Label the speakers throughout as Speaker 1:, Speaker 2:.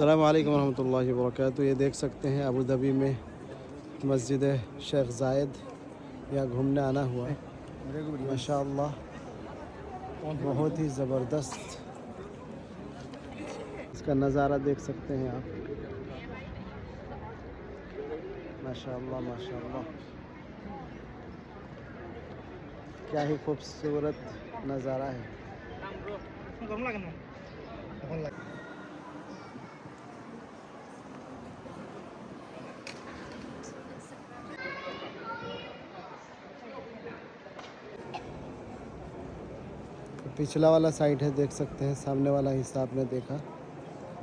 Speaker 1: अस्सलाम वालेकुम रहमतुल्लाहि व बरकातहू। ये देख सकते हैं अबू धाबी में मस्जिद शेख जायद, यहाँ घूमने आना हुआ। माशाअल्लाह बहुत ही ज़बरदस्त इसका नज़ारा देख सकते हैं आप। माशाअल्लाह माशाअल्लाह, क्या ही खूबसूरत नज़ारा है। पिछला वाला साइड है, देख सकते हैं। सामने वाला हिस्सा आपने देखा।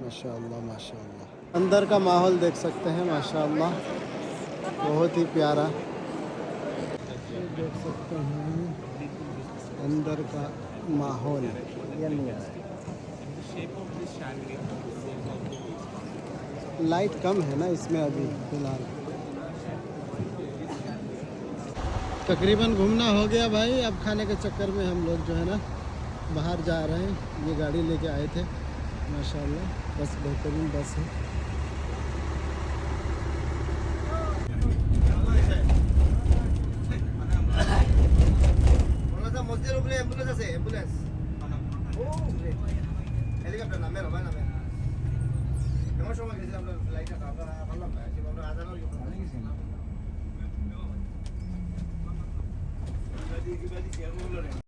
Speaker 1: माशाअल्लाह माशाअल्लाह, अंदर का माहौल देख सकते हैं। माशाअल्लाह बहुत ही प्यारा देख सकते हैं अंदर का माहौल। लाइट कम है ना इसमें अभी फ़िलहाल। तकरीबन घूमना हो गया भाई। अब खाने के चक्कर में हम लोग जो है ना बाहर जा रहे हैं। ये गाड़ी लेके आए थे। माशाअल्लाह बस बेहतरीन बस है।